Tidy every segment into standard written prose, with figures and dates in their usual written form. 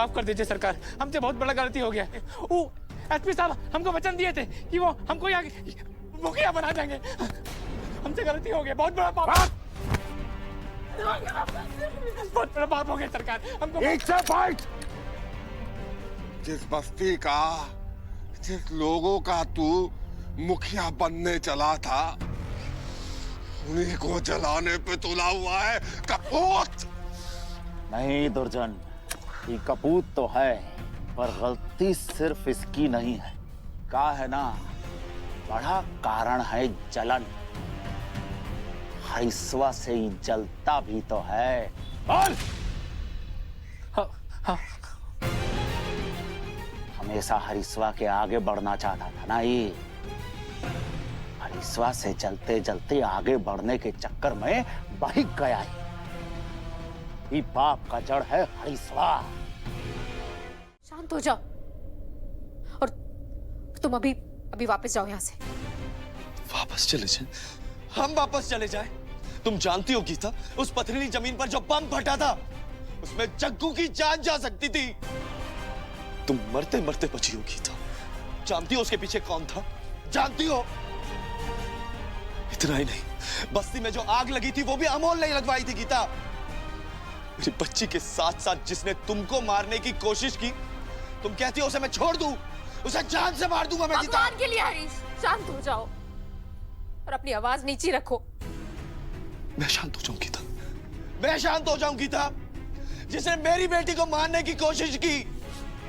माफ कर दीजिए सरकार, हमसे बहुत बड़ा गलती हो गया है। वो एसपी साहब हमको वचन दिए थे कि वो हमको यहाँ मुखिया बना देंगे। हमसे गलती हो गई, बहुत बड़ा पाप, बहुत बड़ा पाप हो गया सरकार, हमको। एक से फाइट। जिस बस्ती का, जिस लोगों का तू मुखिया बनने चला था, उन्हीं को जलाने पे तुला हुआ है कपूत। नहीं दुर्जन, ये कपूत तो है, पर गलती सिर्फ इसकी नहीं है। का है ना, बड़ा कारण है जलन। हरिश्वा से ही जलता भी तो है। और हाँ, हमेशा हरिश्वा के आगे बढ़ना चाहता था ना ये। हरिश्वा से जलते जलते आगे बढ़ने के चक्कर में बह गया है। ये पाप का जड़ है हरिश्वा। शांत हो जाओ और तुम अभी वापस जाओ यहाँ से। वापस चले जाए? हम वापस चले जाए? तुम जानती हो गीता, उस पथरीली जमीन पर जो बम फटा था, उसमें जग्गू की जान जा सकती थी। तुम मरते मरते बची हो गीता। जानती हो उसके पीछे कौन था? जानती हो? इतना ही नहीं, बस्ती में जो आग लगी थी वो भी अमोल नहीं लगवाई थी गीता। मेरी बच्ची के साथ साथ जिसने तुमको मारने की कोशिश की, तुम कहती हो उसे मैं छोड़ दूं? उसे जान से मार दूंगा मैं गीता। भगवान के लिए हरीश, शांत हो जाओ और अपनी आवाज नीचे रखो। मैं शांत हो जाऊं गीता? मैं शांत हो जाऊं गीता? जिसने मेरी बेटी को मारने की कोशिश की,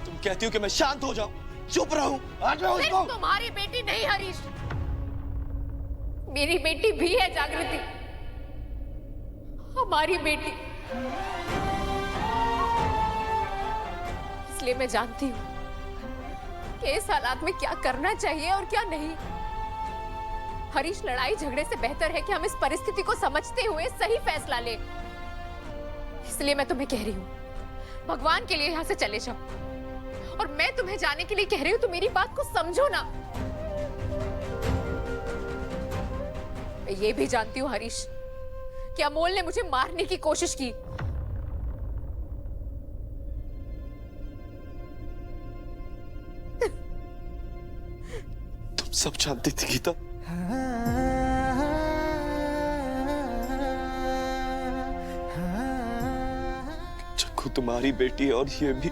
तुम कहती हो कि मैं शांत हो जाऊं, चुप रहूं? आज मैं उसको... तुम्हारी बेटी नहीं हरीश, मेरी बेटी भी है जागृति, हमारी बेटी। इसलिए मैं जानती हूं कि इस हालात में क्या करना चाहिए और क्या नहीं। हरीश, लड़ाई झगड़े से बेहतर है कि हम इस परिस्थिति को समझते हुए सही फैसला लें। इसलिए मैं तुम्हें कह रही हूं, भगवान के लिए यहां से चले जाओ। और मैं तुम्हें जाने के लिए कह रही हूं तो मेरी बात को समझो ना। मैं ये भी जानती हूं हरीश कि अमोल ने मुझे मारने की कोशिश की। तुम सब जानती थी गीता। जग्गू तुम्हारी बेटी है और ये भी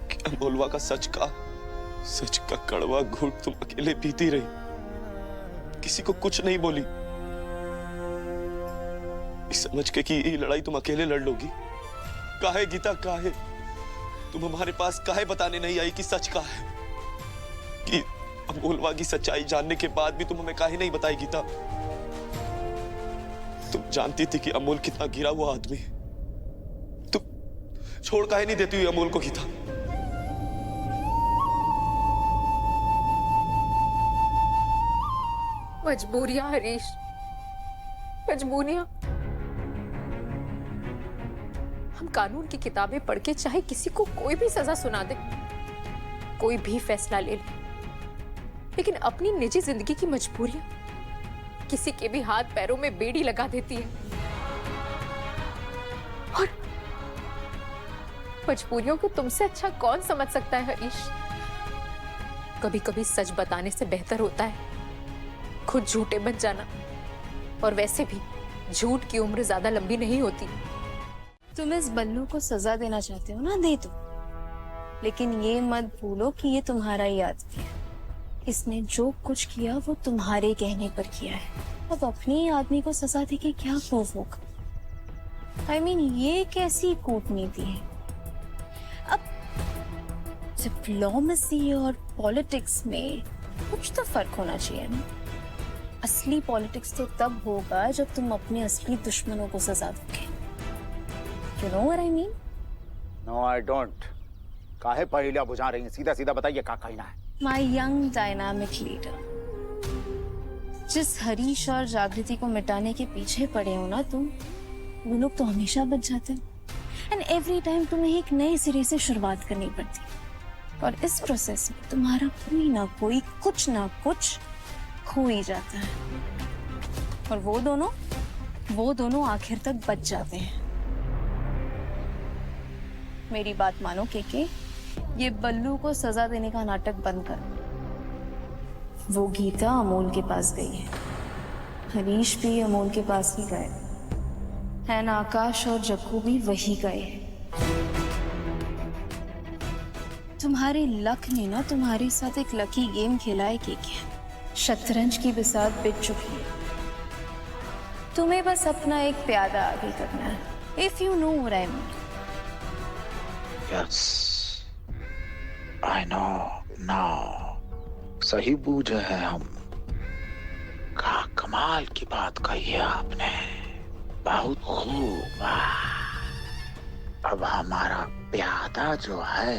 कि अमोलवा का सच का कड़वा घूंट तुम अकेले पीती रही, किसी को कुछ नहीं बोली, समझ के कि ये लड़ाई तुम अकेले लड़ लोगी। काहे गीता, काहे तुम हमारे पास काहे बताने नहीं आई कि सच का है? कि अमोलवा की सच्चाई जानने के बाद भी तुम हमें काहे नहीं बताई गीता? तुम जानती थी कि अमोल कितना गिरा हुआ आदमी है, तुम छोड़ काहे नहीं देती हुई अमोल को गीता? मजबूरियां हरीश, मजबूरियां। हम कानून की किताबें पढ़ के चाहे किसी को कोई भी सजा सुना दे, कोई भी फैसला ले ले, लेकिन अपनी निजी जिंदगी की मजबूरियां किसी के भी हाथ पैरों में बेड़ी लगा देती है। और मजबूरियों को तुमसे अच्छा कौन समझ सकता है हरीश? कभी कभी सच बताने से बेहतर होता है खुद झूठे बन जाना। और वैसे भी झूठ की उम्र ज्यादा लंबी नहीं होती। तुम इस बल्लू को सजा देना चाहते हो ना, दे दो, लेकिन ये मत भूलो कि ये तुम्हारा ही आदमी है। इसने जो कुछ किया वो तुम्हारे कहने पर किया है। अब अपने ही आदमी को सजा देके क्या प्रूफ होगा? I mean, ये कैसी कूटनीति है? अब डिप्लोमेसी और पॉलिटिक्स में कुछ तो फर्क होना चाहिए ना। असली पॉलिटिक्स तो तब होगा जब तुम अपने असली दुश्मनों को सजा दोगे। You know what I mean? No, I don't. काहे पहेलियां बुझा रही हैं? सीधा सीधा बताइए क्या कहना है? My young dynamic leader. जिस हरीश और जागृति को मिटाने के पीछे पड़े हो ना तुम, वो लोग तो हमेशा बच जाते हैं। एंड एवरी टाइम तुम्हें एक नए सिरे से शुरुआत करनी पड़ती। और इस प्रोसेस में तुम्हारा कोई ना कोई कुछ ना कुछ खो ही जाता है। और वो दोनों आखिर तक बच जाते हैं। मेरी बात मानो केके, ये बल्लू को सजा देने का नाटक बंद कर। वो गीता अमोल के पास गई है, हरीश भी अमोल के पास ही गए हैं, ना आकाश और जग्गू भी वही गए हैं। तुम्हारे लक ने ना तुम्हारे साथ एक लकी गेम खेला है केके। शतरंज की बिसात बिछ चुकी है, तुम्हें बस अपना एक प्यादा आगे करना है। If you know what I mean. Yes, I know now. सही बूझे हैं हम। क्या कमाल की बात कही है आपने, बहुत खूब। वाह। अब हमारा प्यादा जो है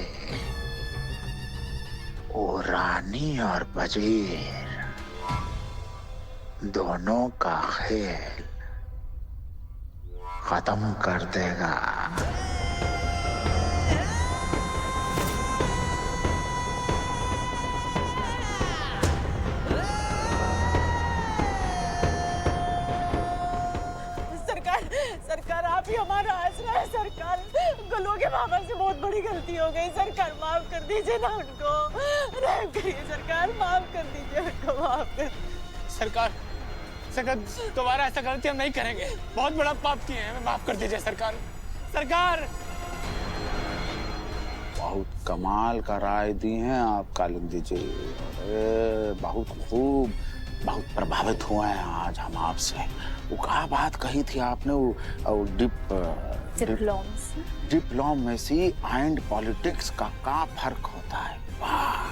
वो रानी और वजीर दोनों का खेल खत्म कर देगा। सरकार आप ही हमारा आसरा है। सरकार, गुल्लू के पापा से बहुत बड़ी गलती हो गई। सरकार माफ कर दीजिए ना उनको, रहम करिए सरकार, माफ कर दीजिए उनको, माफ कर। सरकार, सरकार दोबारा ऐसा गलती हम नहीं करेंगे। बहुत बड़ा पाप किए हैं, हमें माफ कर दीजिए सरकार। सरकार, बहुत कमाल का राय दी हैं आप कालिंदी जी। अरे बहुत खूब, बहुत प्रभावित हुए हैं आज हम आपसे। वो क्या बात कही थी आपने, वो डिप्लोमेसी एंड पॉलिटिक्स का क्या फर्क होता है। वाह,